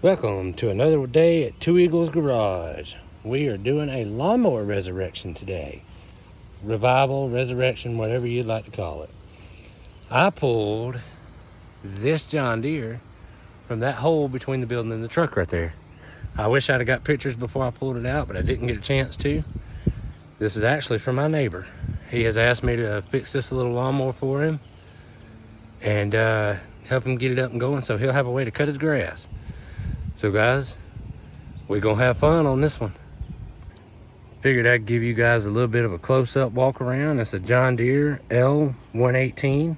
Welcome to another day at Two Eagles Garage. We are doing a lawnmower resurrection today. Revival, resurrection, whatever you'd like to call it. I pulled this John Deere from that hole between the building and the truck right there. I wish I'd have got pictures before I pulled it out, but I didn't get a chance to. This is actually from my neighbor. He has asked me to fix this little lawnmower for him and help him get it up and going so he'll have a way to cut his grass. So guys, we're gonna have fun on this one. Figured I'd give you guys a little bit of a close-up walk around. It's a John Deere L118.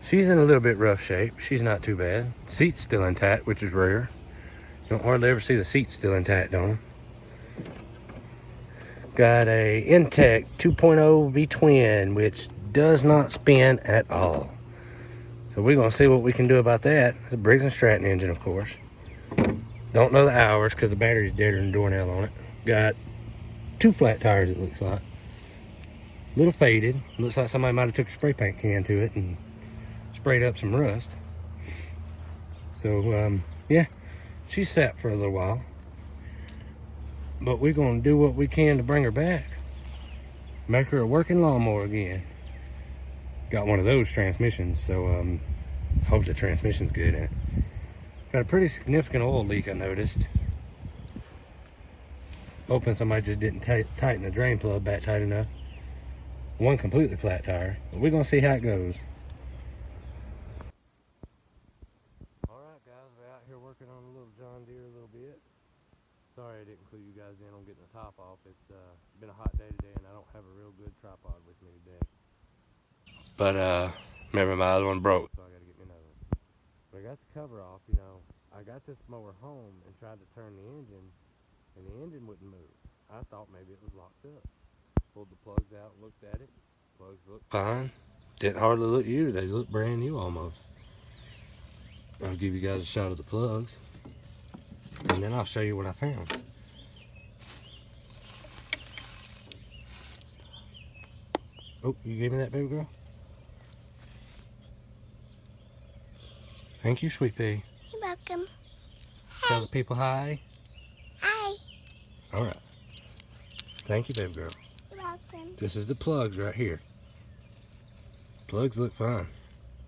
She's in a little bit rough shape. She's not too bad. Seat's still intact, which is rare. You don't hardly ever see the seat still intact on them. Got a Intech 2.0 V-twin, which does not spin at all. So we're gonna see what we can do about that. It's a Briggs & Stratton engine, of course. Don't know the hours because the battery's deader than a doornail on it. Got 2 flat tires, it looks like. A little faded. Looks like somebody might have took a spray paint can to it and sprayed up some rust. So yeah, she's sat for a little while. But we're gonna do what we can to bring her back. Make her a working lawnmower again. Got one of those transmissions, so hope the transmission's good in it. Got a pretty significant oil leak, I noticed. Hoping somebody just didn't tighten the drain plug back tight enough. One completely flat tire, but we're gonna see how it goes. Alright guys, we're out here working on a little John Deere a little bit. Sorry I didn't clue you guys in on getting the top off. It's been a hot day today and I don't have a real good tripod with me today. But remember my other one broke, so I gotta get me another one. But I got the cover off, you know. I got this mower home and tried to turn the engine, and the engine wouldn't move. I thought maybe it was locked up. Pulled the plugs out, looked at it. Plugs looked fine. Didn't hardly look used. They look brand new almost. I'll give you guys a shot of the plugs, and then I'll show you what I found. Oh, you gave me that, baby girl? Thank you, sweet pea. You're welcome. Tell the people hi. Hi. All right. Thank you, baby girl. You're welcome. This is the plugs right here. Plugs look fine.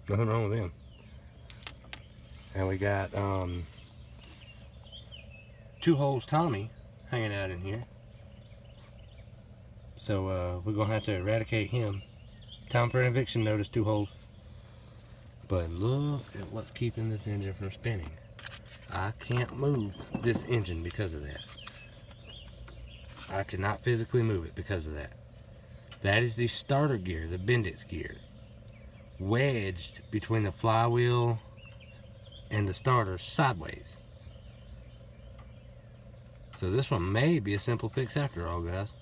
Nothing wrong with them. And we got 2-holes Tommy hanging out in here. So we're gonna have to eradicate him. Time for an eviction notice, 2 holes. But look at what's keeping this engine from spinning. I can't move this engine because of that. I cannot physically move it because of that. That is the starter gear, the Bendix gear, wedged between the flywheel and the starter sideways. So this one may be a simple fix after all, guys.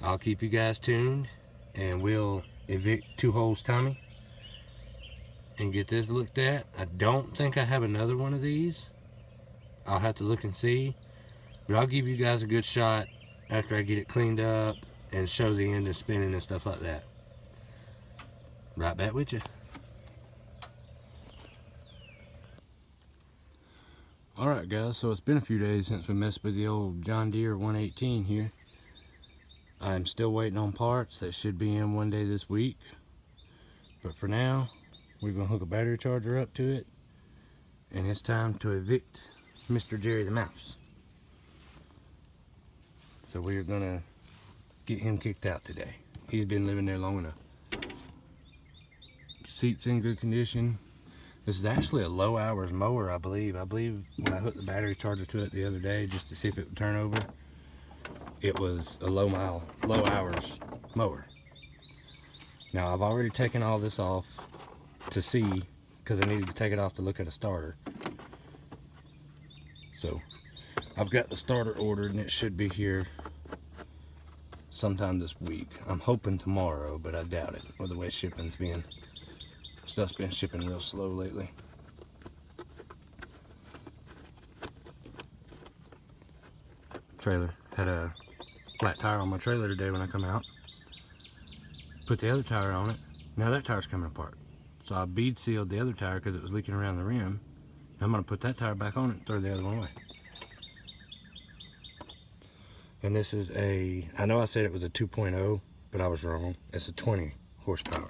I'll keep you guys tuned and we'll evict 2-holes Tommy and get this looked at. I don't think I have another one of these. I'll have to look and see, but I'll give you guys a good shot after I get it cleaned up and show the engine spinning and stuff like that. Right back with you. Alright guys, so it's been a few days since we messed with the old John Deere 118 here. I'm still waiting on parts that should be in one day this week. But for now, we're going to hook a battery charger up to it. And it's time to evict Mr. Jerry the Mouse. So we're going to get him kicked out today. He's been living there long enough. Seat's in good condition. This is actually a low hours mower, I believe. I believe when I hooked the battery charger to it the other day just to see if it would turn over, it was a low hours mower. Now I've already taken all this off to see, because I needed to take it off to look at a starter. So I've got the starter ordered and it should be here sometime this week. I'm hoping tomorrow, but I doubt it with the way shipping's been. Stuff's been shipping real slow lately. Trailer had a flat tire on my trailer today when I come out. Put the other tire on it. Now that tire's coming apart. So I bead sealed the other tire because it was leaking around the rim. I'm going to put that tire back on it and throw the other one away. And this is I know I said it was a 2.0, but I was wrong. It's a 20 horsepower.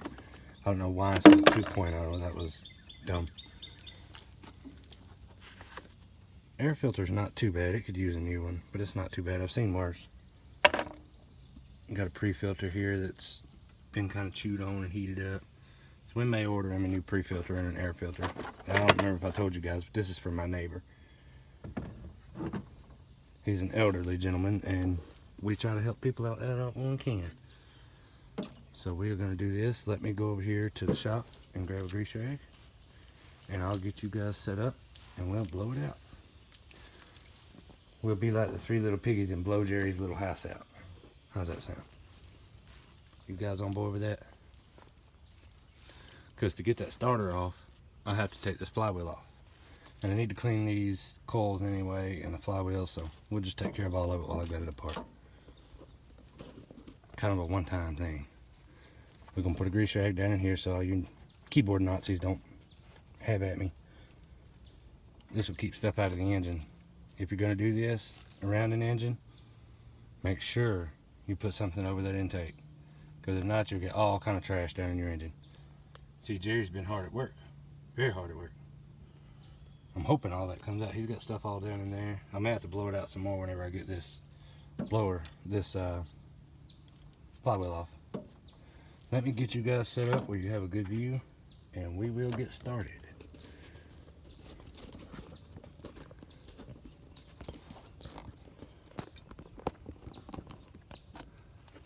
I don't know why I said 2.0. That was dumb. Air filter's not too bad. It could use a new one, but it's not too bad. I've seen worse. Got a pre-filter here that's been kind of chewed on and heated up. So we may order him a new pre-filter and an air filter. I don't remember if I told you guys, but this is for my neighbor. He's an elderly gentleman, and we try to help people out when we can. So we are going to do this. Let me go over here to the shop and grab a grease rag, and I'll get you guys set up, and we'll blow it out. We'll be like the three little piggies and blow Jerry's little house out. How's that sound? You guys on board with that? Because to get that starter off, I have to take this flywheel off. And I need to clean these coils anyway and the flywheel, so we'll just take care of all of it while I get it apart. Kind of a one-time thing. We're going to put a grease rag down in here so all you keyboard Nazis don't have at me. This will keep stuff out of the engine. If you're going to do this around an engine, make sure you put something over that intake. Because if not, you'll get all kind of trash down in your engine. See, Jerry's been hard at work. Very hard at work. I'm hoping all that comes out. He's got stuff all down in there. I may have to blow it out some more whenever I get this flywheel off. Let me get you guys set up where you have a good view, and we will get started.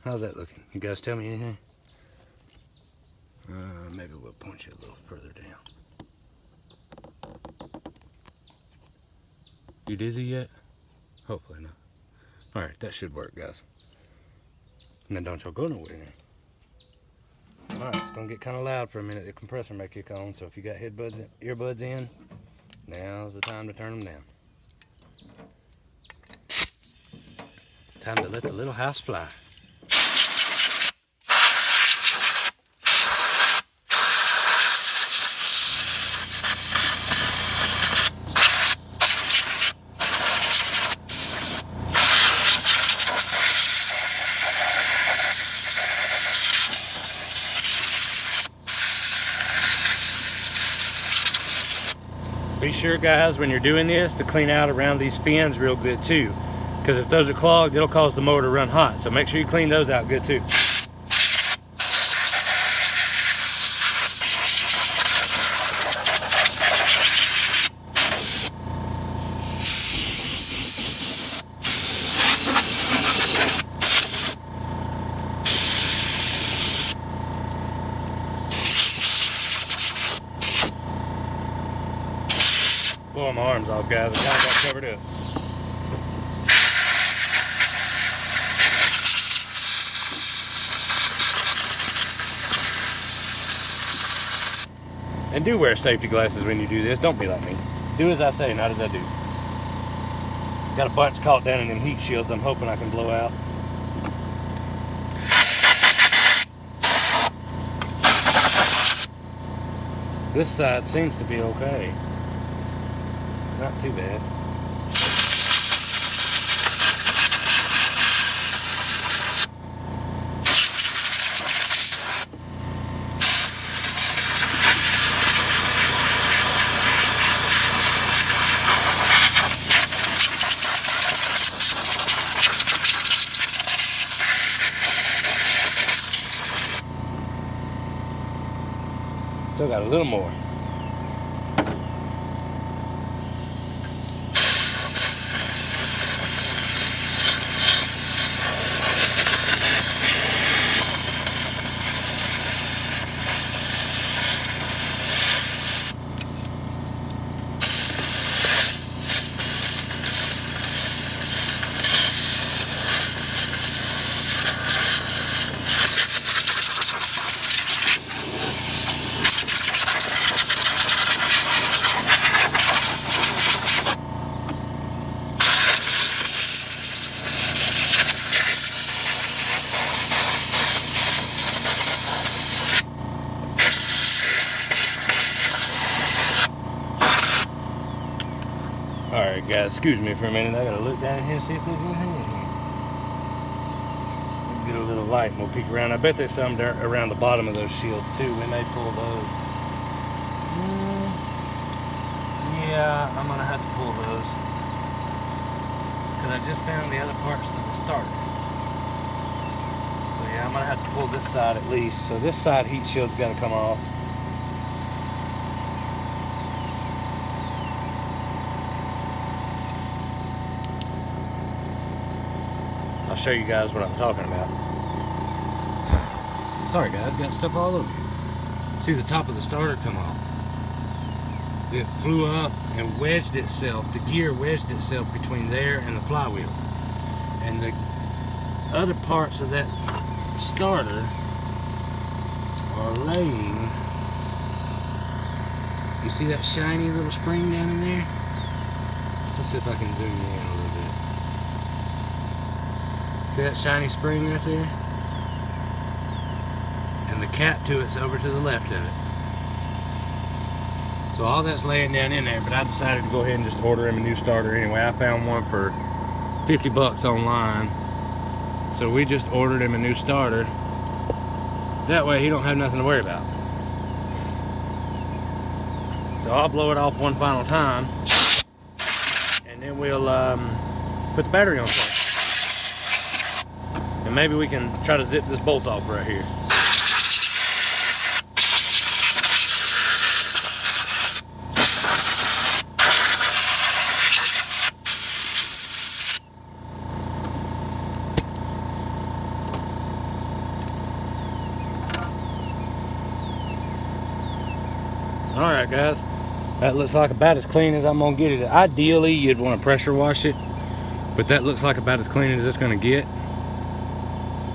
How's that looking? You guys tell me anything? Maybe we'll point you a little further down. You dizzy yet? Hopefully not. Alright, that should work, guys. And then don't y'all go nowhere now. Alright, it's going to get kind of loud for a minute. The compressor may kick on, so if you got earbuds in, now's the time to turn them down. Time to let the little house fly. Be sure, guys, when you're doing this to clean out around these fins real good too, because if those are clogged, it'll cause the motor to run hot. So make sure you clean those out good too. Blowing my arms off, guys. I kind of got covered up. And do wear safety glasses when you do this. Don't be like me. Do as I say, not as I do. Got a bunch caught down in them heat shields I'm hoping I can blow out. This side seems to be okay. Not too bad. Still got a little more. Alright guys, excuse me for a minute. I gotta look down here and see if there's anything in here. We'll get a little light and we'll peek around. I bet there's some around the bottom of those shields too. We may pull those. Yeah, I'm gonna have to pull those. Because I just found the other parts to the starter. So yeah, I'm gonna have to pull this side at least. So this side heat shield's gotta come off. I'll show you guys what I'm talking about. Sorry guys, got stuff all over you. See the top of the starter come off. It flew up and wedged itself, the gear wedged itself between there and the flywheel. And the other parts of that starter are laying. You see that shiny little spring down in there? Let's see if I can zoom you in a little bit. See that shiny spring right there? And the cap to it's over to the left of it. So all that's laying down in there, but I decided to go ahead and just order him a new starter anyway. I found one for 50 bucks online. So we just ordered him a new starter. That way he don't have nothing to worry about. So I'll blow it off one final time. And then we'll put the battery on there. And maybe we can try to zip this bolt off right here. Alright guys, that looks like about as clean as I'm going to get it. Ideally you'd want to pressure wash it, but that looks like about as clean as it's going to get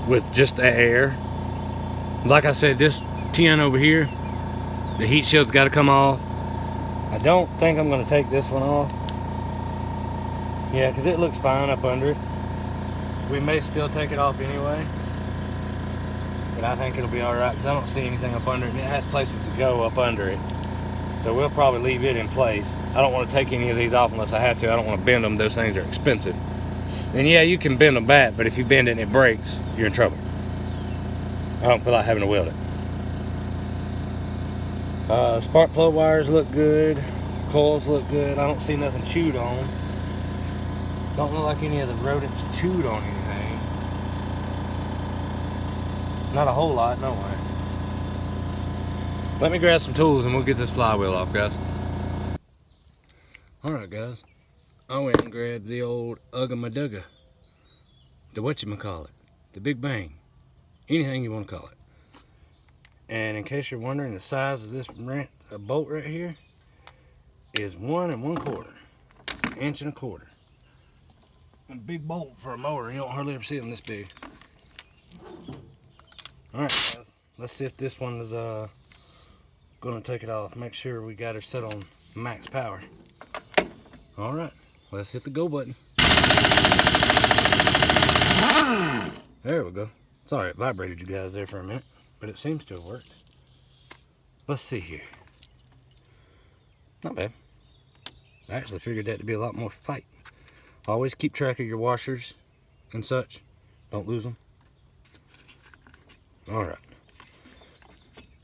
with just the air. Like I said, this tin over here, the heat shield's got to come off. I don't think I'm going to take this one off. Yeah, because it looks fine up under it. We may still take it off anyway, but I think it'll be alright because I don't see anything up under it, and it has places to go up under it. So we'll probably leave it in place. I don't want to take any of these off unless I have to. I don't want to bend them. Those things are expensive. And yeah, you can bend them back, but if you bend it and it breaks, you're in trouble. I don't feel like having to weld it. Spark plug wires look good. Coils look good. I don't see nothing chewed on. Don't look like any of the rodents chewed on anything. Not a whole lot, no way. Let me grab some tools and we'll get this flywheel off, guys. Alright guys, I went and grabbed the old Ugga-Madugga. The whatchamacallit, the Big Bang, anything you want to call it. And in case you're wondering, the size of this bolt right here is 1 1/4, 1 1/4 inch. A big bolt for a mower. You don't hardly ever see them this big. Alright guys, let's see if this one is gonna take it off. Make sure we got her set on max power. Alright, let's hit the go button. There we go. Sorry it vibrated you guys there for a minute, but it seems to have worked. Let's see here. Not bad. I actually figured that to be a lot more fight. Always keep track of your washers and such. Don't lose them. Alright.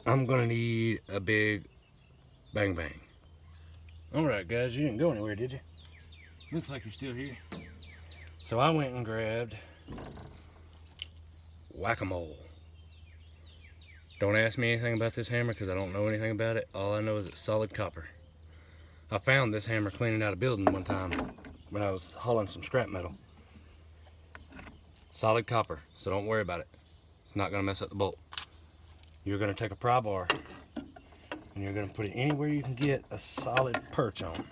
I'm gonna need a big bang bang. Alright guys, you didn't go anywhere, did you? Looks like you're still here. So I went and grabbed whack-a-mole. Don't ask me anything about this hammer because I don't know anything about it. All I know is it's solid copper. I found this hammer cleaning out a building one time when I was hauling some scrap metal. Solid copper, so don't worry about it. It's not gonna mess up the bolt. You're going to take a pry bar and you're going to put it anywhere you can get a solid perch on.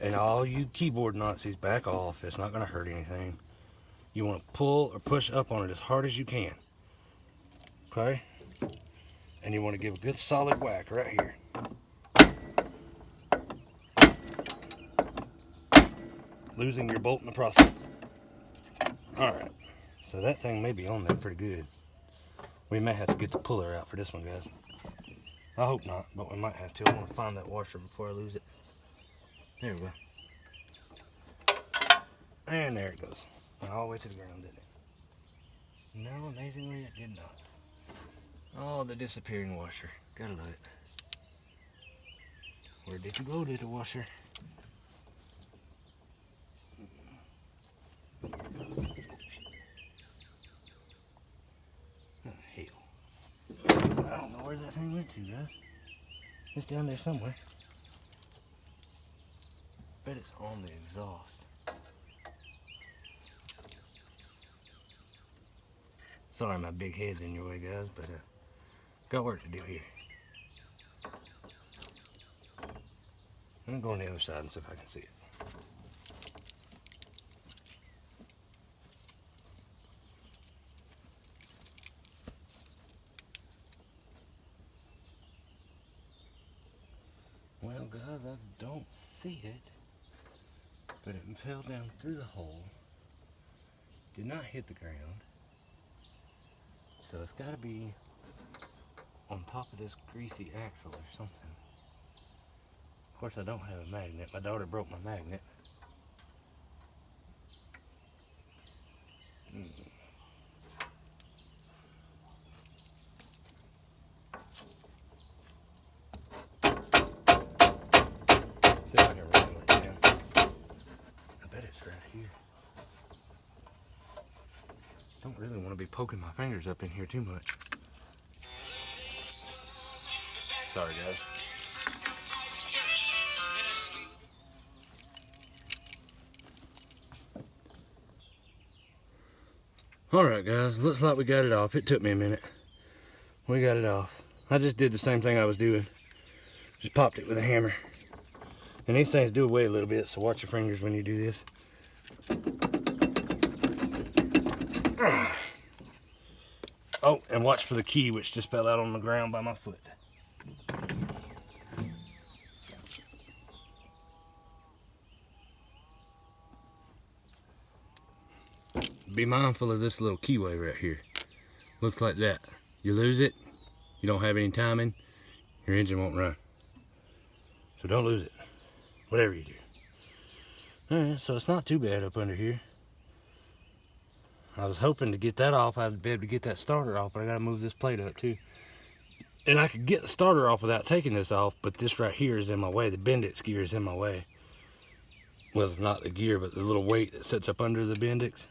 And all you keyboard Nazis, back off. It's not going to hurt anything. You want to pull or push up on it as hard as you can. Okay? And you want to give a good solid whack right here. Losing your bolt in the process. Alright. So that thing may be on there pretty good. We may have to get the puller out for this one, guys. I hope not, but we might have to. I want to find that washer before I lose it. There we go. And there it goes. All the way to the ground, didn't it? No, amazingly it did not. Oh, the disappearing washer. Gotta love it. Where did you go, little washer? Oh, hell. I don't know where that thing went to, guys. It's down there somewhere. Bet it's on the exhaust. Sorry my big head's in your way, guys, but got work to do here. I'm gonna go on the other side and see if I can see it. Well, guys, I don't see it, but it fell down through the hole. Did not hit the ground. So it's got to be on top of this greasy axle or something. Of course, I don't have a magnet. My daughter broke my magnet. See if I can rattle it down. I bet it's right here. Don't really want to be poking my fingers up in here too much. Sorry, guys. Alright, guys, looks like we got it off. It took me a minute. We got it off. I just did the same thing I was doing. Just popped it with a hammer. And these things do weigh a little bit, so watch your fingers when you do this. Oh, and watch for the key, which just fell out on the ground by my foot. Be mindful of this little keyway right here. Looks like that. You lose it, you don't have any timing, your engine won't run. So don't lose it, whatever you do. Alright, so it's not too bad up under here. I was hoping to get that off. I'd be able to get that starter off, but I gotta move this plate up too. And I could get the starter off without taking this off, but this right here is in my way. The Bendix gear is in my way. Well, not the gear, but the little weight that sits up under the Bendix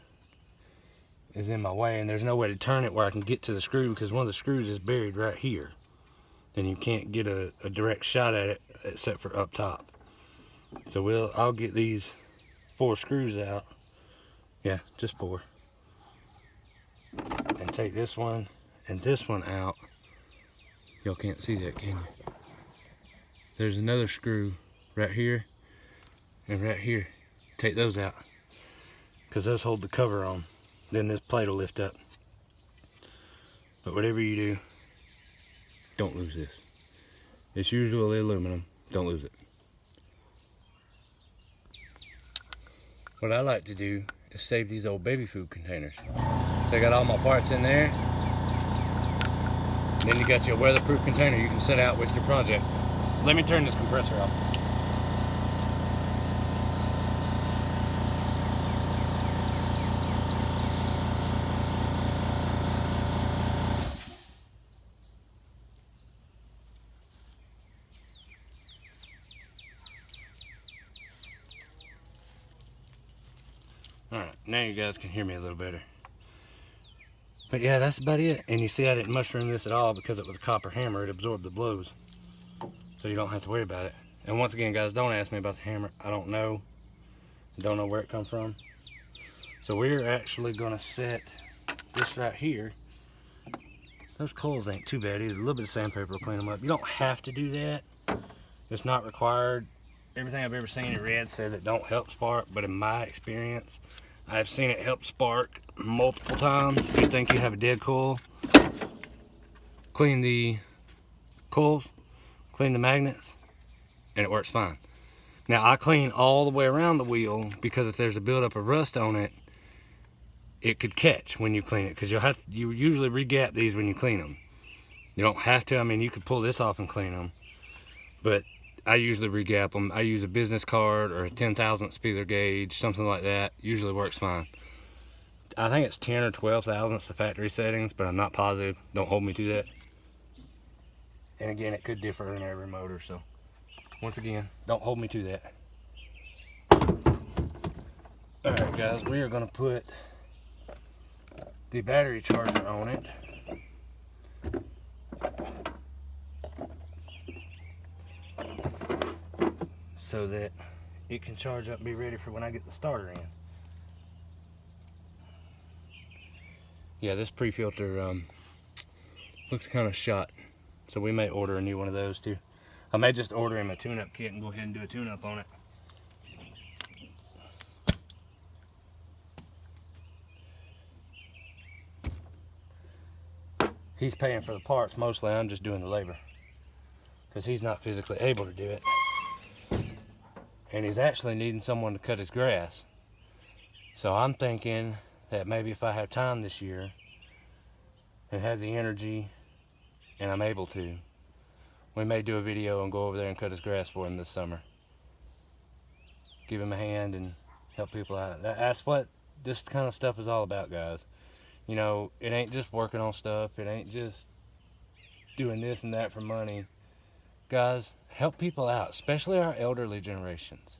is in my way, and there's no way to turn it where I can get to the screw because one of the screws is buried right here. Then you can't get a direct shot at it except for up top. So I'll get these 4 screws out. Yeah, just 4. And take this one and this one out. Y'all can't see that, can you? There's another screw right here and right here. Take those out because those hold the cover on. Then this plate will lift up. But whatever you do, don't lose this. It's usually aluminum. Don't lose it. What I like to do is save these old baby food containers. So I got all my parts in there. Then you got your weatherproof container you can set out with your project. Let me turn this compressor off. Alright, now you guys can hear me a little better. But yeah, that's about it. And you see I didn't mushroom this at all because it was a copper hammer. It absorbed the blows. So you don't have to worry about it. And once again, guys, don't ask me about the hammer. I don't know. Don't know where it come from. So we're actually going to set this right here. Those coils ain't too bad either. A little bit of sandpaper will clean them up. You don't have to do that. It's not required. Everything I've ever seen in red says it don't help spark, but in my experience, I've seen it help spark multiple times. If you think you have a dead coil, clean the coils, clean the magnets, and it works fine. Now I clean all the way around the wheel because if there's a buildup of rust on it, it could catch when you clean it because you usually re-gap these when you clean them. You don't have to. I mean, you could pull this off and clean them, but I usually regap them. I use a business card or a 10,000th feeler gauge, something like that. Usually works fine. I think it's 10 or 12 thousandths the factory settings, but I'm not positive. Don't hold me to that. And again, it could differ in every motor, so once again, don't hold me to that. Alright guys, we are going to put the battery charger on it. So that it can charge up and be ready for when I get the starter in. Yeah, this pre-filter looks kind of shot, so we may order a new one of those too. I may just order him a tune-up kit and go ahead and do a tune-up on it. He's paying for the parts mostly. I'm just doing the labor because he's not physically able to do it. And he's actually needing someone to cut his grass. So I'm thinking that maybe if I have time this year and have the energy and I'm able to, we may do a video and go over there and cut his grass for him this summer. Give him a hand and help people out. That's what this kind of stuff is all about, guys. You know, it ain't just working on stuff. It ain't just doing this and that for money. Guys, help people out, especially our elderly generations.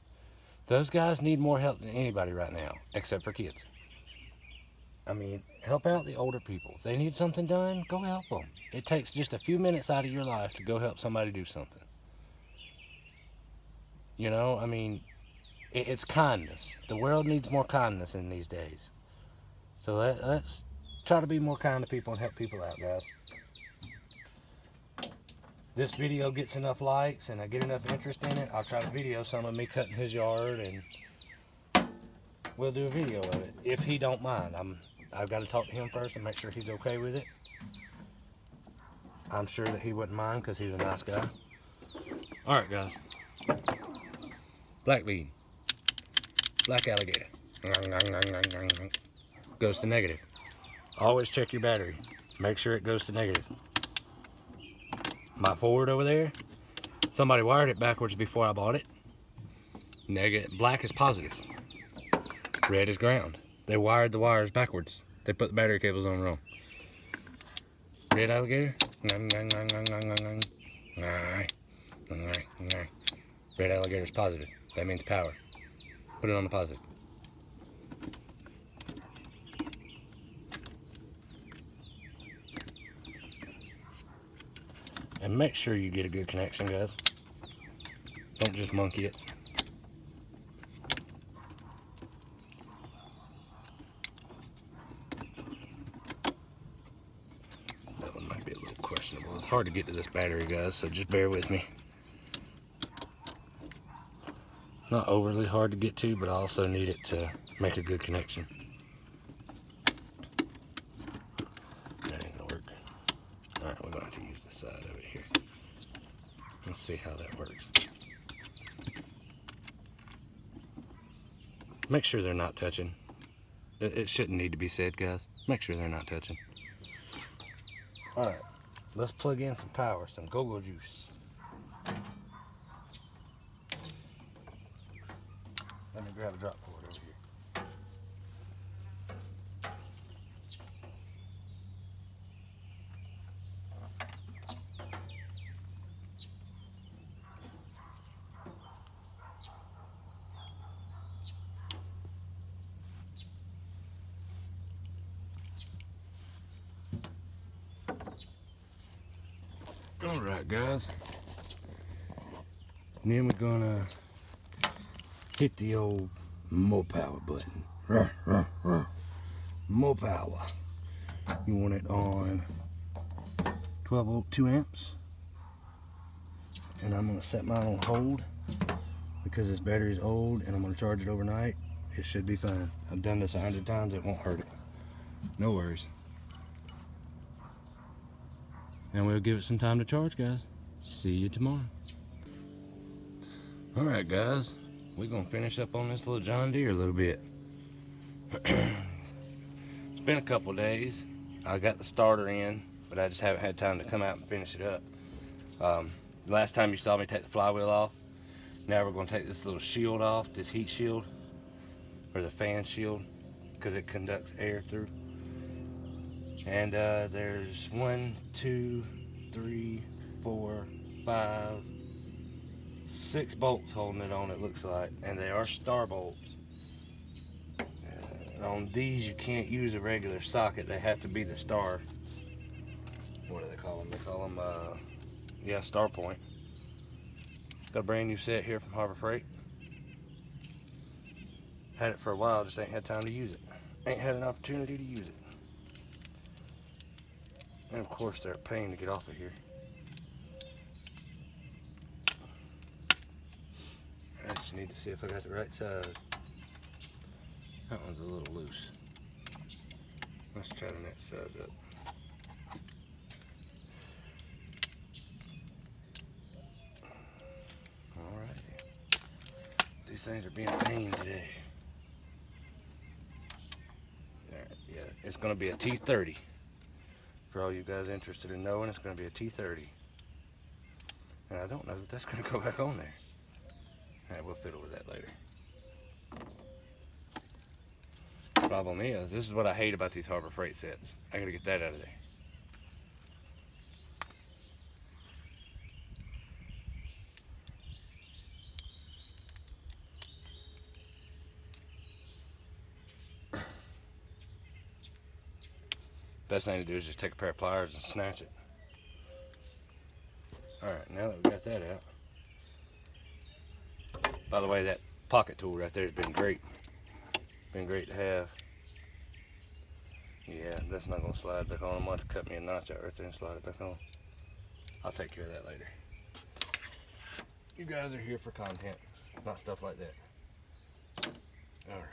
Those guys need more help than anybody right now, except for kids. I mean, help out the older people. If they need something done, go help them. It takes just a few minutes out of your life to go help somebody do something. You know, I mean, it's kindness. The world needs more kindness in these days. So let's try to be more kind to people and help people out, guys. This video gets enough likes and I get enough interest in it, I'll try to video some of me cutting his yard, and we'll do a video of it if he don't mind. I've got to talk to him first and make sure he's okay with it. I'm sure that he wouldn't mind because he's a nice guy. Alright guys, black bead, black alligator, goes to negative. Always check your battery, make sure it goes to negative. My Ford over there, somebody wired it backwards before I bought it. Negative, black is positive, red is ground. They wired the wires backwards. They put the battery cables on wrong. Red alligator, red alligator is positive. That means power. Put it on the positive. And make sure you get a good connection, guys. Don't just monkey it. That one might be a little questionable. It's hard to get to this battery, guys, so just bear with me. Not overly hard to get to, but I also need it to make a good connection. That ain't gonna work. Alright, we're gonna have to use the side of it here. Let's see how that works. Make sure they're not touching. It shouldn't need to be said, guys. Make sure they're not touching. Alright, let's plug in some power, some go-go juice. Let me grab a drop cord over here. Alright guys, and then we're gonna hit the old more power button. More power. You want it on 12 volt 2 amps, and I'm gonna set mine on hold because this battery is old and I'm gonna charge it overnight. It should be fine. I've done this 100 times, it won't hurt it. No worries. And we'll give it some time to charge, guys. See you tomorrow. Alright guys, we're gonna finish up on this little John Deere a little bit. It's been a couple days. I got the starter in, but I just haven't had time to come out and finish it up. Last time you saw me take the flywheel off. Now we're going to take this little shield off, this heat shield, or the fan shield, because it conducts air through. And there's 1, 2, 3, 4, 5, 6 bolts holding it on, it looks like, and they are star bolts. On these you can't use a regular socket, they have to be the star. What do they call them? They call them, yeah, star point. Got a brand new set here from Harbor Freight. Had it for a while, just ain't had time to use it. Ain't had an opportunity to use it. And of course they're a pain to get off of here. I just need to see if I got the right size. That one's a little loose. Let's try the next size up. Alright. These things are being a pain today. Yeah, it's going to be a T30. For all you guys interested in knowing, it's going to be a T30. And I don't know that that's going to go back on there. Alright, we'll fiddle with that later. Problem is, this is what I hate about these Harbor Freight sets. I got to get that out of there. Best thing to do is just take a pair of pliers and snatch it. Alright, now that we got that out. By the way, that pocket tool right there has been great. Been great to have. Yeah, that's not going to slide back on. I'm going to cut me a notch out right there and slide it back on. I'll take care of that later. You guys are here for content, not stuff like that. Alright.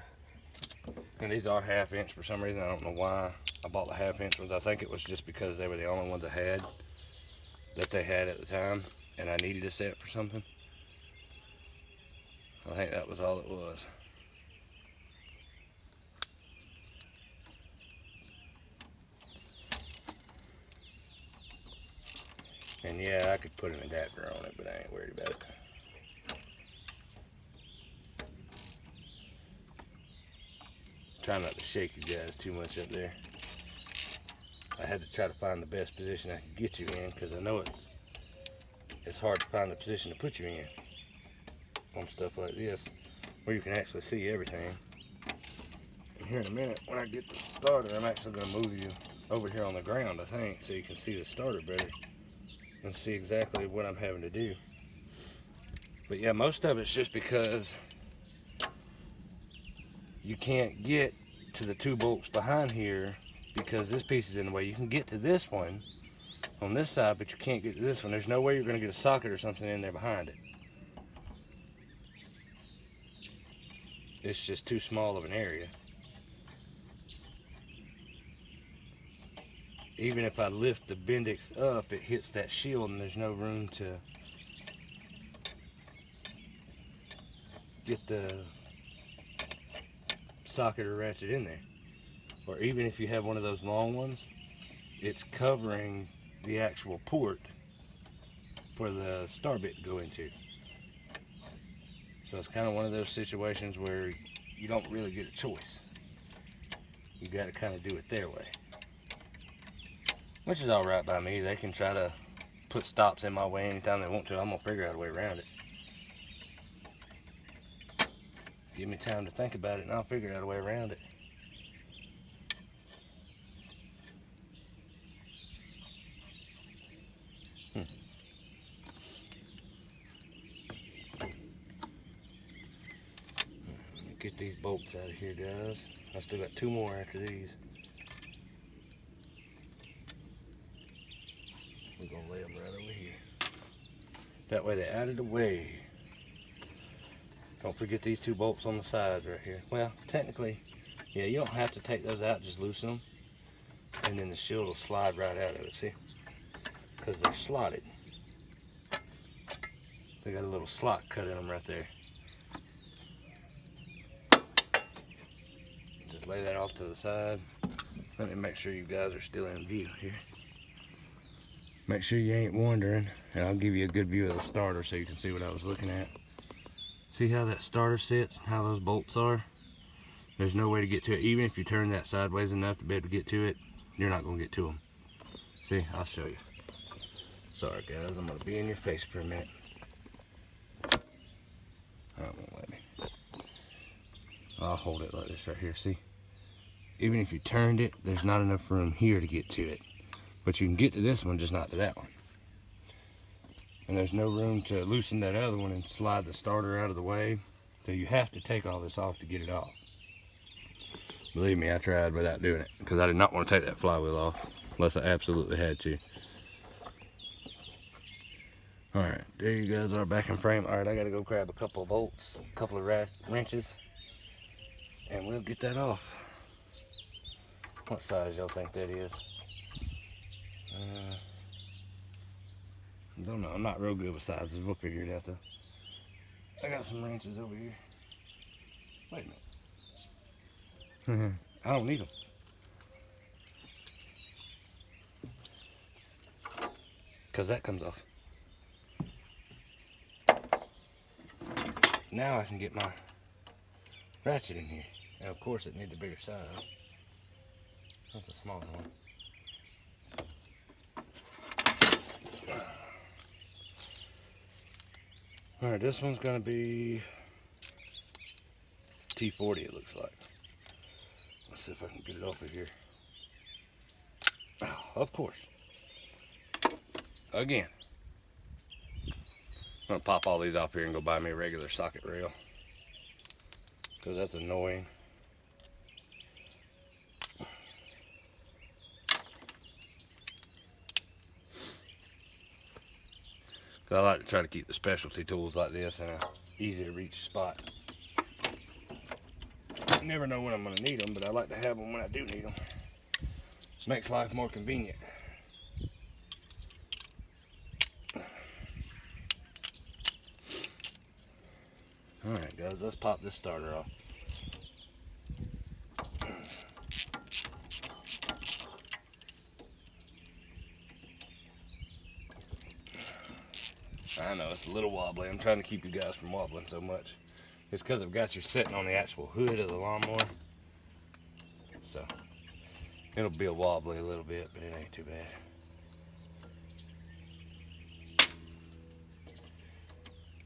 And these are 1/2 inch for some reason. I don't know why I bought the 1/2 inch ones. I think it was just because they were the only ones I had that they had at the time, and I needed a set for something. I think that was all it was. And yeah, I could put an adapter on it, but I ain't worried about it. Try not to shake you guys too much up there. I had to try to find the best position I could get you in, because I know it's hard to find the position to put you in on stuff like this, where you can actually see everything. And here in a minute, when I get the starter, I'm actually going to move you over here on the ground, I think, so you can see the starter better and see exactly what I'm having to do. But yeah, most of it's just because you can't get to the 2 bolts behind here because this piece is in the way. You can get to this one on this side, but you can't get to this one. There's no way you're going to get a socket or something in there behind it. It's just too small of an area. Even if I lift the Bendix up, it hits that shield and there's no room to get the socket or ratchet in there. Or even if you have one of those long ones, it's covering the actual port for the star bit to go into. So it's kind of one of those situations where you don't really get a choice. You got to kind of do it their way. Which is alright by me. They can try to put stops in my way anytime they want to. I'm going to figure out a way around it. Give me time to think about it and I'll figure out a way around it. Let me get these bolts out of here, guys. I still got 2 more after these. We're going to lay them right over here. That way they're out of the way. Don't forget these 2 bolts on the sides right here. Well, technically, yeah, you don't have to take those out, just loosen them. And then the shield will slide right out of it, see? Because they're slotted. They got a little slot cut in them right there. Just lay that off to the side. Let me make sure you guys are still in view here. Make sure you ain't wondering, and I'll give you a good view of the starter so you can see what I was looking at. See how that starter sits, how those bolts are? There's no way to get to it. Even if you turn that sideways enough to be able to get to it, you're not gonna get to them. See, I'll show you. Sorry guys, I'm gonna be in your face for a minute. Oh, it won't let me. I'll hold it like this right here, see? Even if you turned it, there's not enough room here to get to it. But you can get to this one, just not to that one. And there's no room to loosen that other one and slide the starter out of the way. So you have to take all this off to get it off. Believe me, I tried without doing it because I did not want to take that flywheel off unless I absolutely had to. Alright, there you guys are back in frame. Alright, I gotta go grab a couple of bolts, a couple of wrenches, and we'll get that off. What size y'all think that is? Don't know. I'm not real good with sizes. We'll figure it out though. I got some wrenches over here. Wait a minute. I don't need them. Because that comes off. Now I can get my ratchet in here. And of course it needs a bigger size. That's a smaller one. Alright, this one's going to be T40 it looks like. Let's see if I can get it off of here. Oh, of course. Again. I'm going to pop all these off here and go buy me a regular socket rail. Because that's annoying. I like to try to keep the specialty tools like this in a easy to reach spot. You never know when I'm going to need them, but I like to have them when I do need them. Makes life more convenient. Alright guys, let's pop this starter off. I know it's a little wobbly. I'm trying to keep you guys from wobbling so much. It's because I've got you sitting on the actual hood of the lawnmower. So it'll be a wobbly a little bit, but it ain't too bad.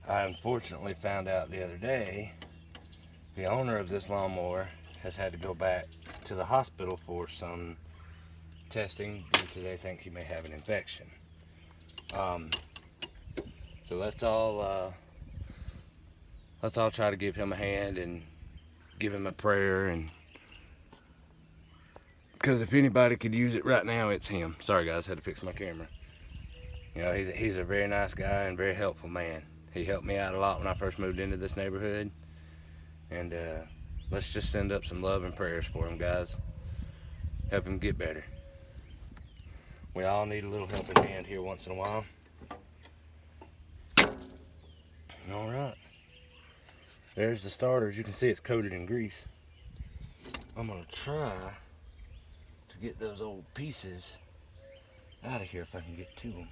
I unfortunately found out the other day the owner of this lawnmower has had to go back to the hospital for some testing due to they think he may have an infection. So let's all try to give him a hand and give him a prayer, and because if anybody could use it right now, it's him. Sorry guys, had to fix my camera. You know, he's a very nice guy and very helpful man. He helped me out a lot when I first moved into this neighborhood, and let's just send up some love and prayers for him, guys. Help him get better. We all need a little helping hand here once in a while. Alright, there's the starter. As you can see, it's coated in grease. I'm going to try to get those old pieces out of here if I can get to them.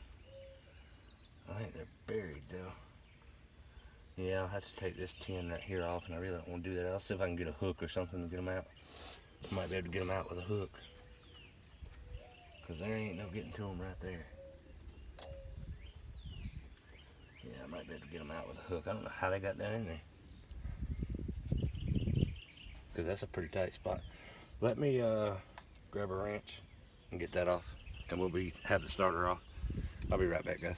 I think they're buried though. Yeah, I'll have to take this tin right here off, and I really don't want to do that. I'll see if I can get a hook or something to get them out. I might be able to get them out with a hook, because there ain't no getting to them right there. Yeah, I might be able to get them out with a hook. I don't know how they got down in there, because that's a pretty tight spot. Let me grab a wrench and get that off, and we'll have the starter off. I'll be right back, guys.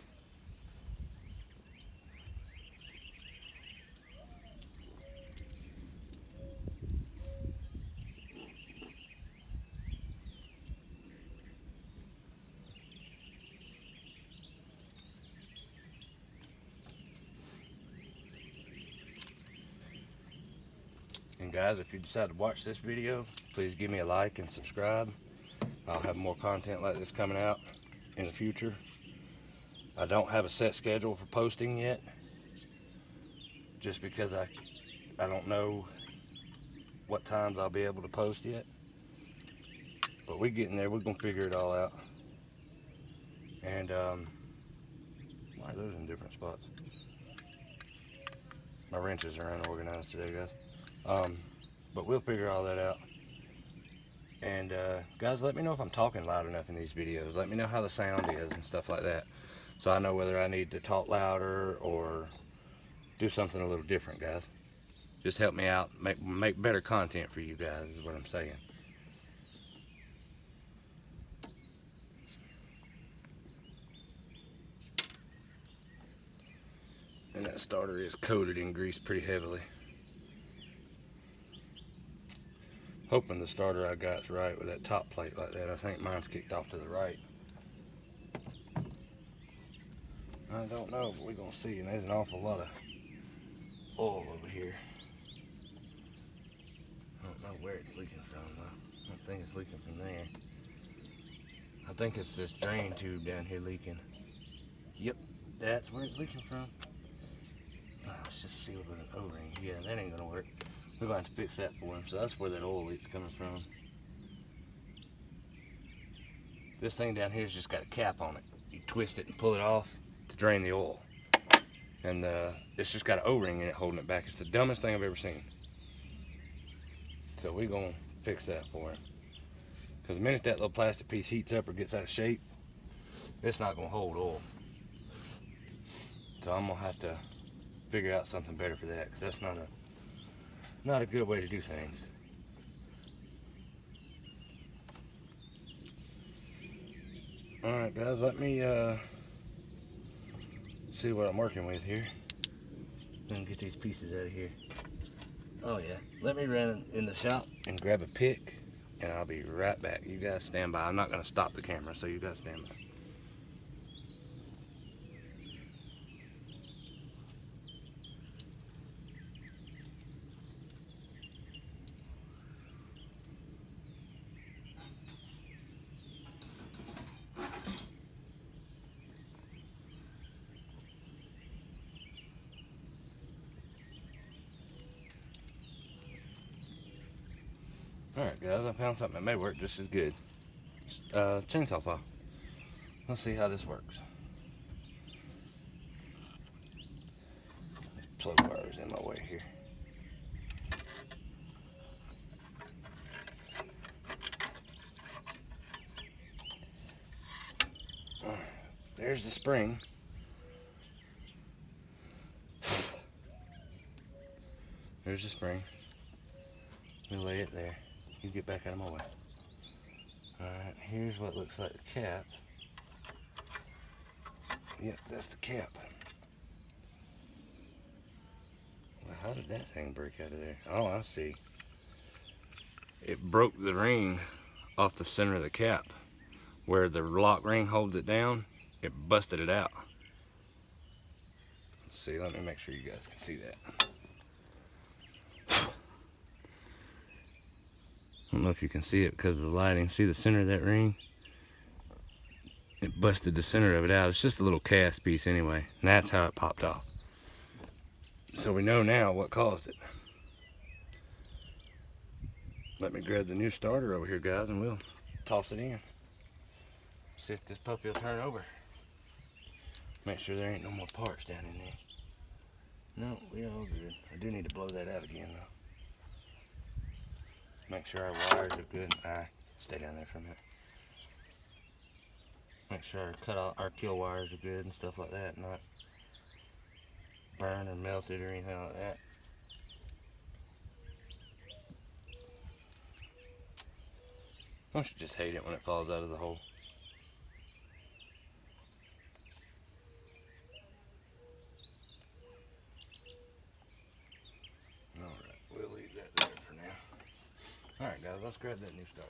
And guys, if you decide to watch this video, please give me a like and subscribe. I'll have more content like this coming out in the future. I don't have a set schedule for posting yet, just because I don't know what times I'll be able to post yet. But we're getting there. We're going to figure it all out. And why are those in different spots? My wrenches are unorganized today, guys. But we'll figure all that out. And guys, let me know if I'm talking loud enough in these videos. Let me know how the sound is and stuff like that, so I know whether I need to talk louder or do something a little different, guys. Just help me out, make better content for you guys is what I'm saying. And that starter is coated in grease pretty heavily. Hoping the starter I got's right with that top plate like that. I think mine's kicked off to the right. I don't know, but we're gonna see. And there's an awful lot of oil over here. I don't know where it's leaking from though. I don't think it's leaking from there. I think it's this drain tube down here leaking. Yep, that's where it's leaking from. Oh, it's just sealed with an O-ring. Yeah, that ain't gonna work. We're going to have to fix that for him. So that's where that oil leak's coming from. This thing down here's just got a cap on it. You twist it and pull it off to drain the oil. And it's just got an O-ring in it holding it back. It's the dumbest thing I've ever seen. So we're gonna fix that for him. Because the minute that little plastic piece heats up or gets out of shape, it's not gonna hold oil. So I'm gonna have to figure out something better for that, because that's not a good way to do things. Alright guys, let me see what I'm working with here. Then get these pieces out of here. Oh yeah, let me run in the shop and grab a pick, and I'll be right back. You guys stand by. I'm not gonna stop the camera, so you guys stand by. Alright guys, I found something that may work just as good. Chainsaw file. Let's see how this works. Plug wires in my way here. There's the spring. There's the spring. We lay it there. You get back out of my way. Alright, here's what looks like the cap. Yep, that's the cap. Well, how did that thing break out of there? Oh, I see. It broke the ring off the center of the cap. Where the lock ring holds it down, it busted it out. Let's see, let me make sure you guys can see that. I don't know if you can see it because of the lighting. See the center of that ring? It busted the center of it out. It's just a little cast piece anyway, and that's how it popped off. So we know now what caused it. Let me grab the new starter over here, guys, and we'll toss it in. See if this puppy will turn over. Make sure there ain't no more parts down in there. No, we're all good. I do need to blow that out again though. Make sure our wires are good. Stay down there for a minute. Make sure our kill wires are good and stuff like that, not burned or melted or anything like that. Don't you just hate it when it falls out of the hole? Alright, we'll leave that there for now. Alright guys, let's grab that new starter.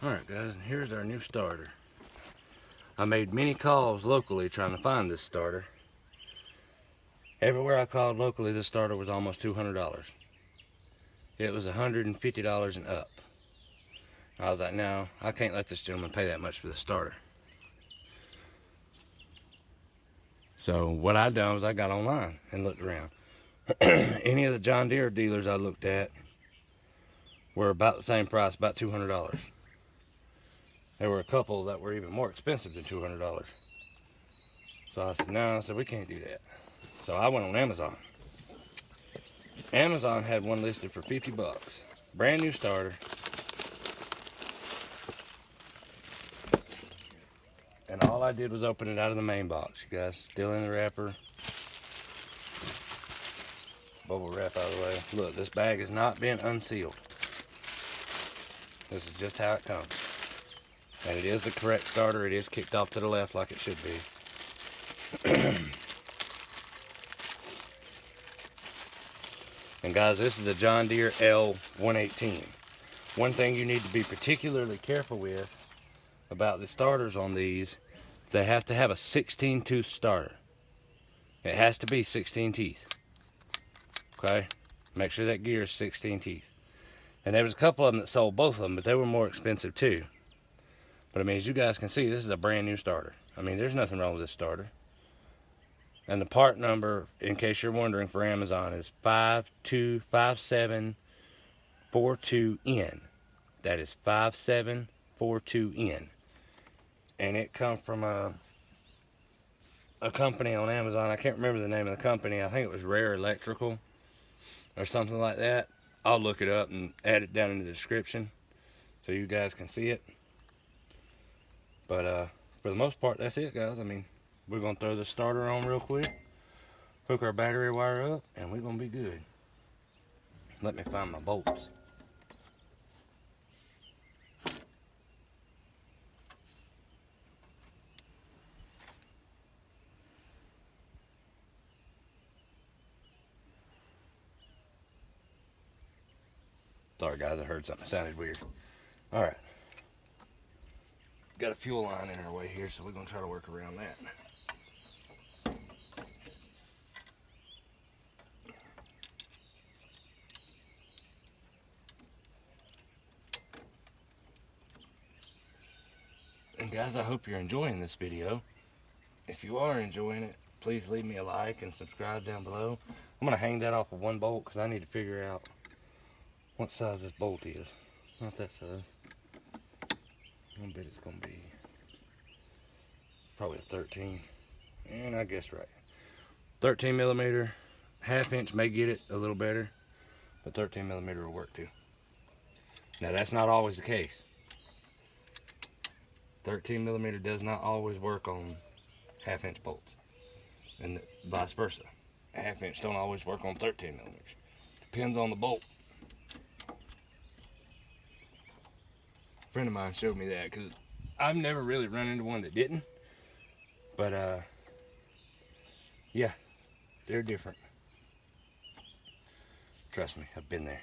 Alright guys, and here's our new starter. I made many calls locally trying to find this starter. Everywhere I called locally, this starter was almost $200. It was $150 and up. I was like, no, I can't let this gentleman pay that much for the starter. So what I done was I got online and looked around. Any of the John Deere dealers I looked at were about the same price, about $200. There were a couple that were even more expensive than $200. So I said, no, we can't do that. So I went on Amazon. Amazon had one listed for 50 bucks. Brand new starter. And all I did was open it out of the main box, you guys. Still in the wrapper. Bubble wrap out of the way. Look, this bag has not been unsealed. This is just how it comes. And it is the correct starter. It is kicked off to the left like it should be. And guys, this is the John Deere L118. One thing you need to be particularly careful with about the starters on these, they have to have a 16 tooth starter. It has to be 16 teeth. Okay? Make sure that gear is 16 teeth. And there was a couple of them that sold both of them, but they were more expensive too. But I mean, as you guys can see, this is a brand new starter. I mean, there's nothing wrong with this starter. And the part number, in case you're wondering, for Amazon is 525742N. That is 5742N. And it comes from a company on Amazon. I can't remember the name of the company. I think it was Rare Electrical or something like that. I'll look it up and add it down in the description so you guys can see it. But for the most part, that's it, guys. I mean, we're going to throw the starter on real quick, hook our battery wire up, and we're going to be good. Let me find my bolts. Sorry guys, I heard something that sounded weird. Alright. Got a fuel line in our way here, so we're going to try to work around that. And guys, I hope you're enjoying this video. If you are enjoying it, please leave me a like and subscribe down below. I'm going to hang that off of one bolt because I need to figure out what size this bolt is. Not that size. I bet it's going to be probably a 13. And I guess right. 13 millimeter. Half inch may get it a little better, but 13 millimeter will work too. Now that's not always the case. 13 millimeter does not always work on half inch bolts, and vice versa. A half inch don't always work on 13 millimeters. Depends on the bolt. A friend of mine showed me that because I've never really run into one that didn't, but yeah, they're different. Trust me, I've been there.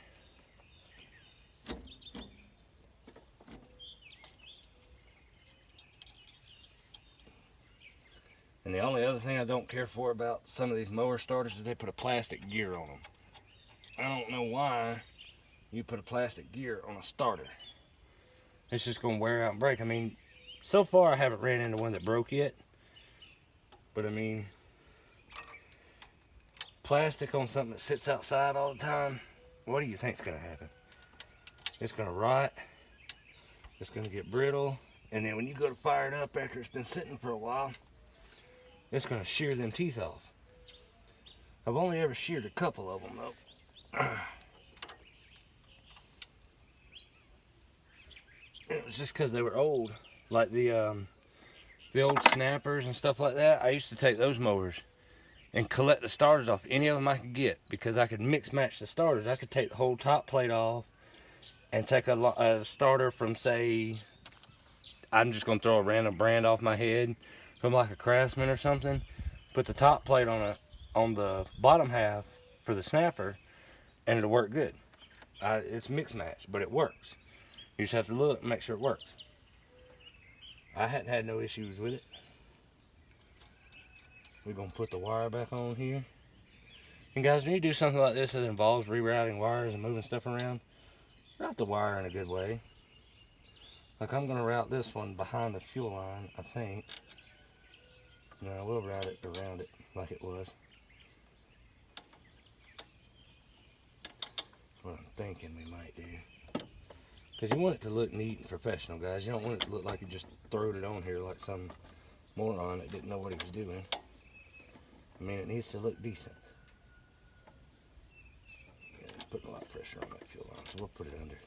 And the only other thing I don't care for about some of these mower starters is they put a plastic gear on them. I don't know why you put a plastic gear on a starter. It's just going to wear out and break. I mean, so far I haven't ran into one that broke yet. But I mean, plastic on something that sits outside all the time, what do you think's going to happen? It's going to rot. It's going to get brittle. And then when you go to fire it up after it's been sitting for a while, it's going to shear them teeth off. I've only ever sheared a couple of them though. It was just because they were old. Like the old snappers and stuff like that. I used to take those mowers and collect the starters off any of them I could get, because I could mix match the starters. I could take the whole top plate off and take a starter from, say, I'm just going to throw a random brand off my head, from like a Craftsman or something, put the top plate on the bottom half for the snapper, and it'll work good. It's mix match, but it works. You just have to look and make sure it works. I hadn't had no issues with it. We're going to put the wire back on here. And guys, when you do something like this that involves rerouting wires and moving stuff around, route the wire in a good way. Like I'm going to route this one behind the fuel line, I think. Now we'll route it around it like it was. That's what I'm thinking we might do. Because you want it to look neat and professional, guys. You don't want it to look like you just throwed it on here like some moron that didn't know what he was doing. I mean, it needs to look decent. Yeah, it's putting a lot of pressure on that fuel line, so we'll put it under.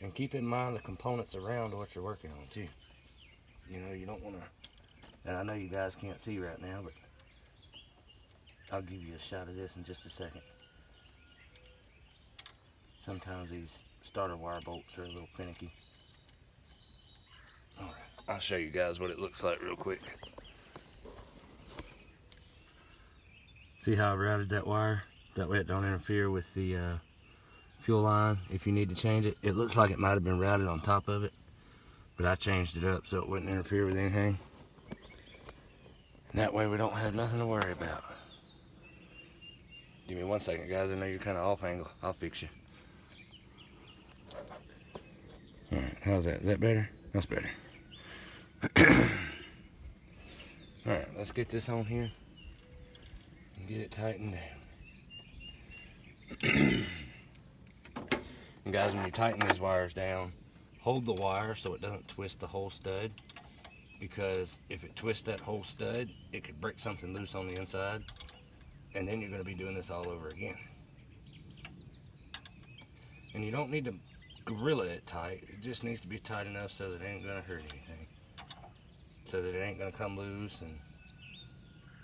And keep in mind the components around what you're working on, too. You know, you don't want to, and I know you guys can't see right now, but I'll give you a shot of this in just a second. Sometimes these starter wire bolts are a little finicky. Alright, I'll show you guys what it looks like real quick. See how I routed that wire? That way it don't interfere with the fuel line if you need to change it. It looks like it might have been routed on top of it, but I changed it up so it wouldn't interfere with anything. And that way we don't have nothing to worry about. Give me 1 second, guys. I know you're kind of off angle. I'll fix you. Alright, how's that? Is that better? That's better. Alright, let's get this on here and get it tightened down. And guys, when you tighten these wires down, hold the wire so it doesn't twist the whole stud, because if it twists that whole stud, it could break something loose on the inside, and then you're going to be doing this all over again. And you don't need to gorilla it tight. It just needs to be tight enough so that it ain't going to hurt anything, so that it ain't going to come loose and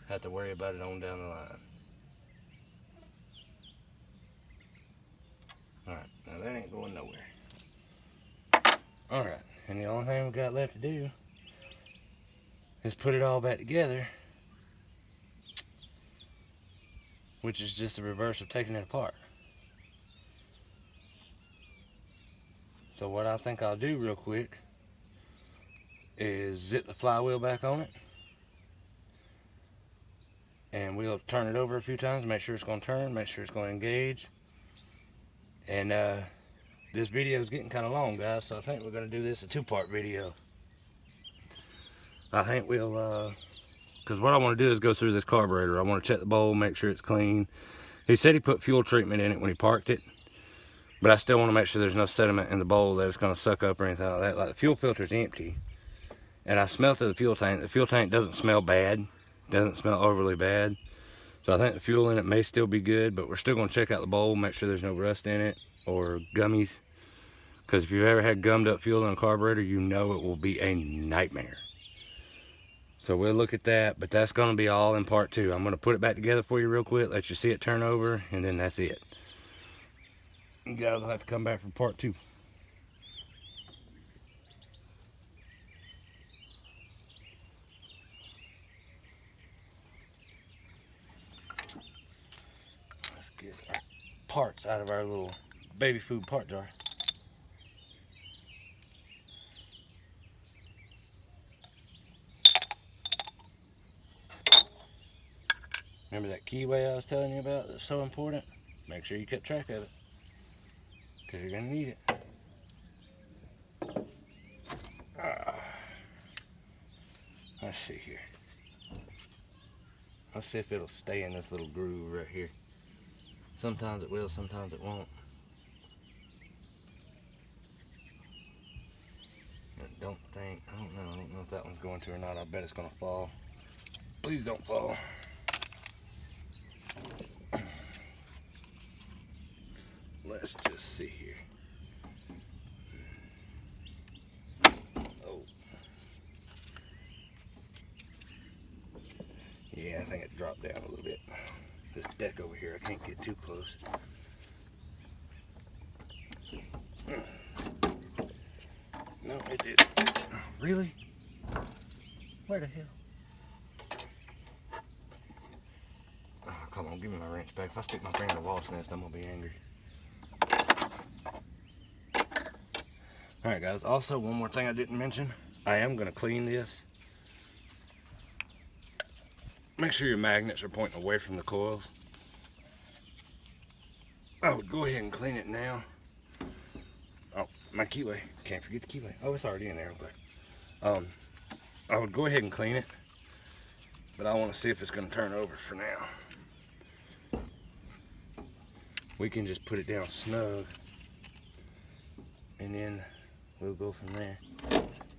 have to worry about it on down the line. Alright, now that ain't going nowhere. Alright, and the only thing we got left to do is put it all back together, which is just the reverse of taking it apart. So what I think I'll do real quick is zip the flywheel back on it, and we'll turn it over a few times, make sure it's going to turn, make sure it's going to engage. And this video is getting kind of long, guys, so I think we're going to do this a two-part video. I think we'll, because what I want to do is go through this carburetor. I want to check the bowl, make sure it's clean. He said he put fuel treatment in it when he parked it, but I still want to make sure there's no sediment in the bowl that it's going to suck up or anything like that. Like, the fuel filter's empty, and I smelled through the fuel tank. The fuel tank doesn't smell bad, doesn't smell overly bad. So I think the fuel in it may still be good, but we're still going to check out the bowl, make sure there's no rust in it or gummies. Because if you've ever had gummed up fuel in a carburetor, you know it will be a nightmare. So we'll look at that, but that's going to be all in part 2. I'm going to put it back together for you real quick, let you see it turn over, and then that's it. You guys will have to come back for part 2. Let's get our parts out of our little baby food part jar. Remember that keyway I was telling you about that's so important? Make sure you keep track of it, because you're going to need it. Let's see here. Let's see if it'll stay in this little groove right here. Sometimes it will, sometimes it won't. I don't know if that one's going to or not. I bet it's going to fall. Please don't fall. Let's just see here. Oh. Yeah, I think it dropped down a little bit. This deck over here, I can't get too close. No, it didn't. Really? Where the hell? Oh, come on, give me my wrench back. If I stick my finger in the wasp nest, I'm going to be angry. Alright guys, also one more thing I didn't mention. I am going to clean this. Make sure your magnets are pointing away from the coils. I would go ahead and clean it now. Oh, my keyway. Can't forget the keyway. Oh, it's already in there. Okay. I would go ahead and clean it, but I want to see if it's going to turn over for now. We can just put it down snug, and then we'll go from there.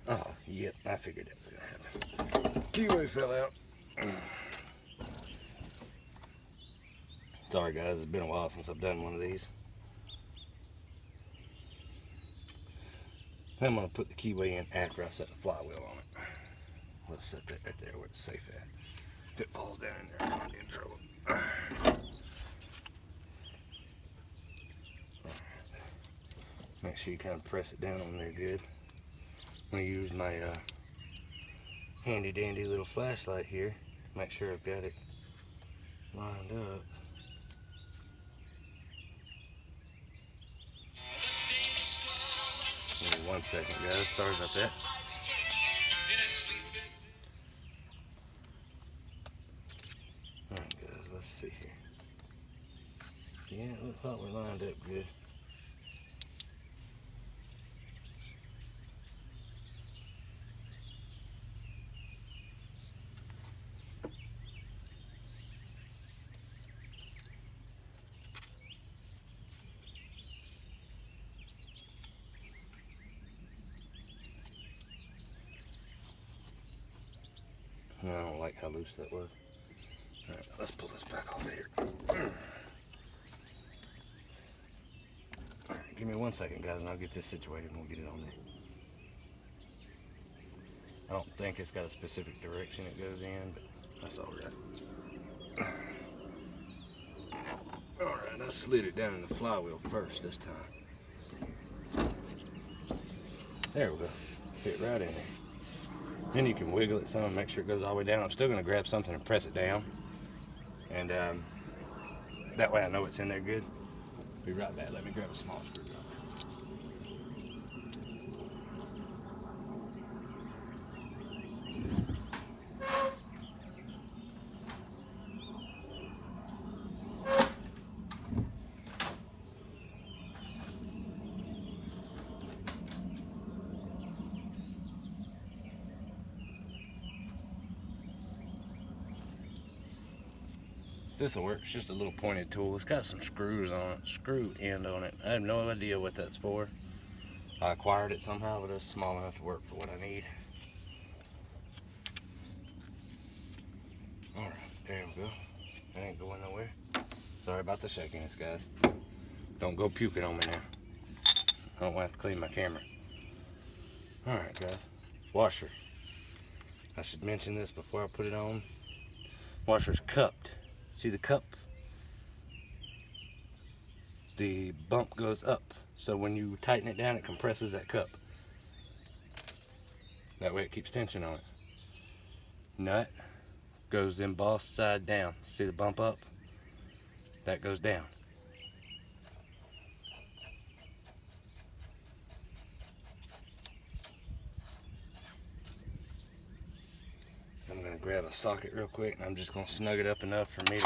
Oh, yep, I figured that was going to happen. Keyway fell out. Sorry guys, it's been a while since I've done one of these. I'm going to put the keyway in after I set the flywheel on it. Let's set that right there where it's safe at. If it falls down in there, I'm going to be in trouble. Make sure you kind of press it down on there good. I'm going to use my handy dandy little flashlight here. Make sure I've got it lined up. Give me 1 second, guys. Sorry about that. Alright, guys, let's see here. Yeah, it looks like we're lined up good. I don't like how loose that was. Alright, let's pull this back off here. Alright, give me 1 second, guys, and I'll get this situated and we'll get it on there. I don't think it's got a specific direction it goes in, but that's alright. Alright, I slid it down in the flywheel first this time. There we go. Fit right in there. Then you can wiggle it some and make sure it goes all the way down. I'm still going to grab something and press it down. And that way I know it's in there good. Be right back. Let me grab a small screwdriver. This will work. It's just a little pointed tool. It's got some screws on it, screw end on it. I have no idea what that's for. I acquired it somehow, but it's small enough to work for what I need. Alright, there we go. That ain't going nowhere. Sorry about the shakiness, guys. Don't go puking on me now. I don't have to clean my camera. Alright, guys. Washer. I should mention this before I put it on. Washer's cupped. See the cup? The bump goes up. So when you tighten it down, it compresses that cup. That way it keeps tension on it. Nut goes embossed side down. See the bump up? That goes down. I'm going to grab a socket real quick and I'm just going to snug it up enough for me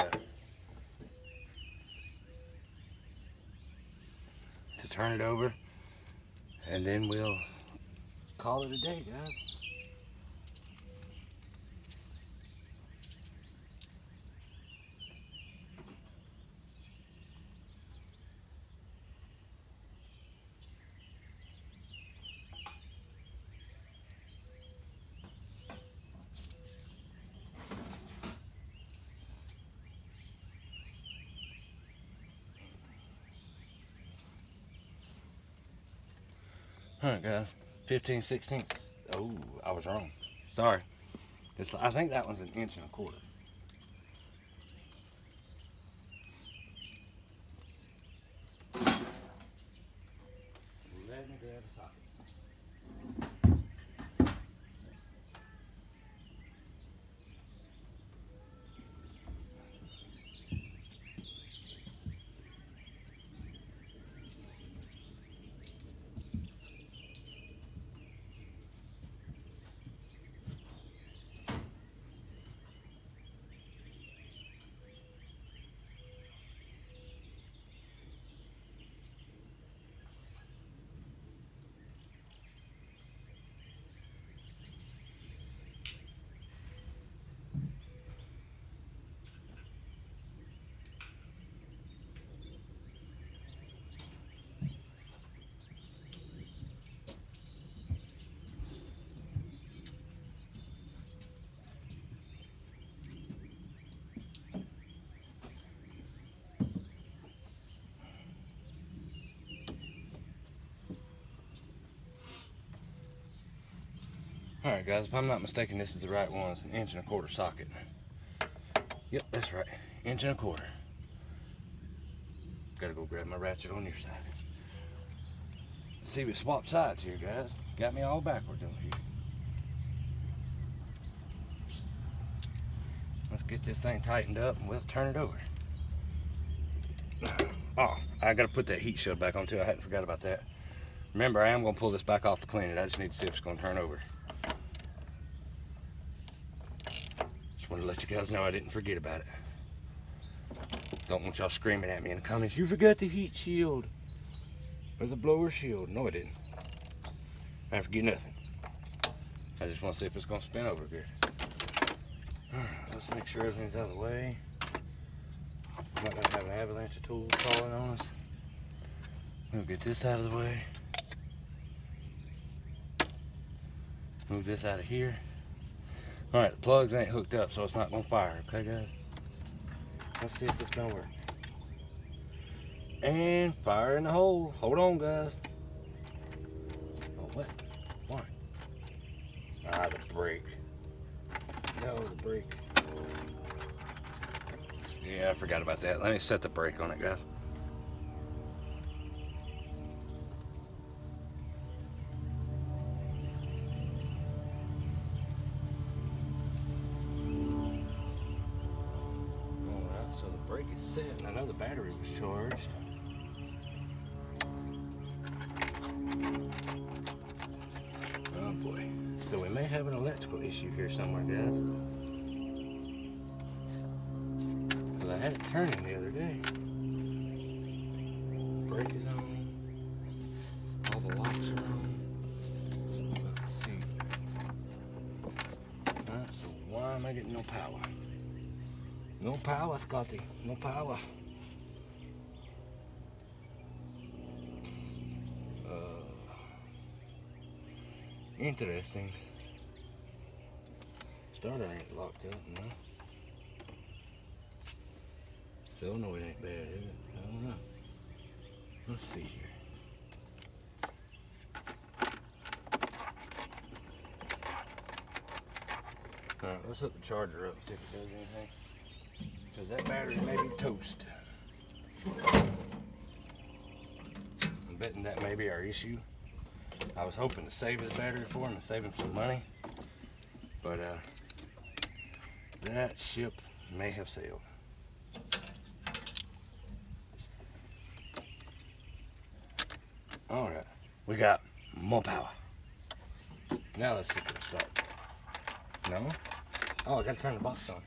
to turn it over, and then we'll call it a day, guys. Alright guys, 15/16. Oh, I was wrong. Sorry. I think that one's 1 1/4 inches. Let me grab a socket. Alright guys, if I'm not mistaken, this is the right one. It's an 1.25" socket. Yep, that's right. 1.25". Gotta go grab my ratchet on your side. See, we swapped sides here, guys. Got me all backwards over here. Let's get this thing tightened up and we'll turn it over. Oh, I gotta put that heat shield back on too. I hadn't forgot about that. Remember, I am gonna pull this back off to clean it. I just need to see if it's gonna turn over. Just wanted to let you guys know I didn't forget about it. Don't want y'all screaming at me in the comments, you forgot the heat shield or the blower shield. No, I didn't. I didn't forget nothing. I just want to see if it's gonna spin over good. Alright, let's make sure everything's out of the way. We're not gonna have an avalanche of tools falling on us. We'll get this out of the way. Move this out of here. Alright, the plugs ain't hooked up, so it's not gonna fire, okay guys? Let's see if it's gonna work. And fire in the hole. Hold on guys. Oh, what? Why? Ah, the brake. No, the brake. Yeah, I forgot about that. Let me set the brake on it, guys. Alright, so the brake is set, and I know the battery was charged. Oh boy. So we may have an electrical issue here somewhere, guys. Because I had it turning the other day. Brake is on. All the locks are on. Let's see. Alright, so why am I getting no power? No power, Scotty. No power. Interesting. Starter ain't locked up, no. Still no, it ain't bad, is it? I don't know. Let's see here. Alright, let's hook the charger up and see if it does anything. Because that battery may be toast. I'm betting that may be our issue. I was hoping to save his battery for him and save him some money, but that ship may have sailed. All right, we got more power. Now let's see if it'll start. No? Oh, I gotta turn the box on.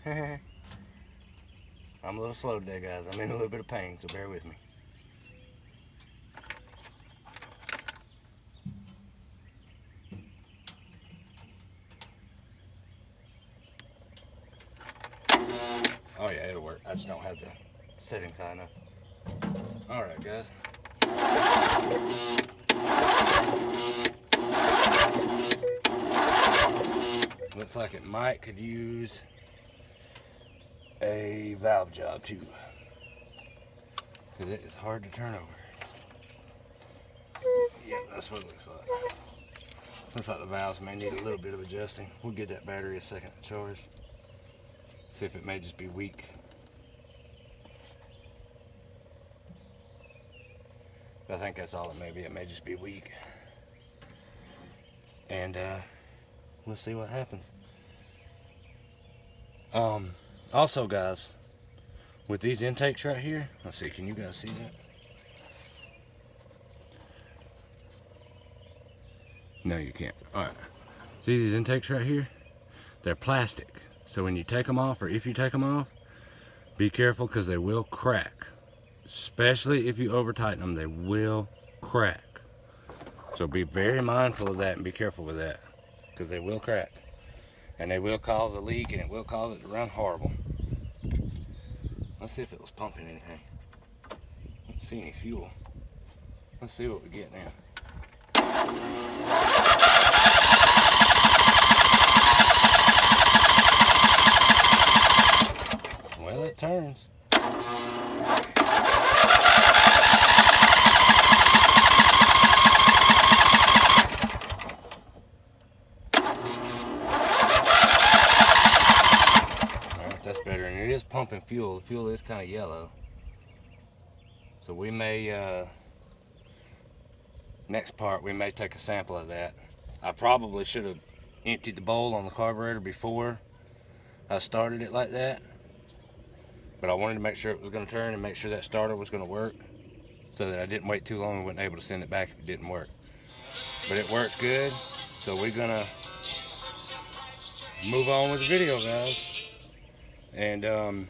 I'm a little slow today, guys. I'm in a little bit of pain, so bear with me. Oh yeah, it'll work. I just don't have the settings high enough. Alright guys. Looks like it might could use a valve job too. Because it is hard to turn over. Yeah, that's what it looks like. Looks like the valves may need a little bit of adjusting. We'll give that battery a second to charge. See if it may just be weak. I think that's all it may be. It may just be weak. And we'll see what happens. Also guys, with these intakes right here, let's see, can you guys see that? No, you can't. Alright. See these intakes right here? They're plastic. So when you take them off, or if you take them off, be careful because they will crack. Especially if you over tighten them, they will crack. So be very mindful of that and be careful with that, because they will crack. And they will cause a leak, and it will cause it to run horrible. Let's see if it was pumping anything. I don't see any fuel. Let's see what we get now. Well, it turns. pumping fuel. The fuel is kind of yellow. So we may, next part, we may take a sample of that. I probably should have emptied the bowl on the carburetor before I started it like that. But I wanted to make sure it was going to turn and make sure that starter was going to work, so that I didn't wait too long and wasn't able to send it back if it didn't work. But it works good, so we're going to move on with the video, guys. And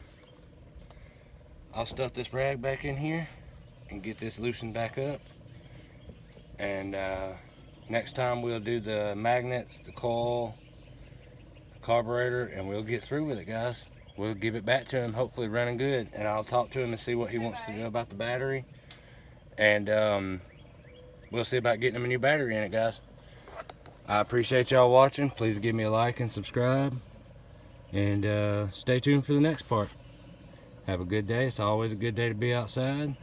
I'll stuff this rag back in here and get this loosened back up. And next time we'll do the magnets, the coil, the carburetor, and we'll get through with it, guys. We'll give it back to him, hopefully running good, and I'll talk to him and see what he wants to do about the battery. And we'll see about getting him a new battery in it, guys. I appreciate y'all watching. Please give me a like and subscribe, and stay tuned for the next part. Have a good day. It's always a good day to be outside,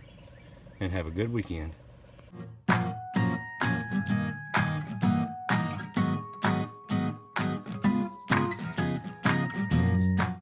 and have a good weekend.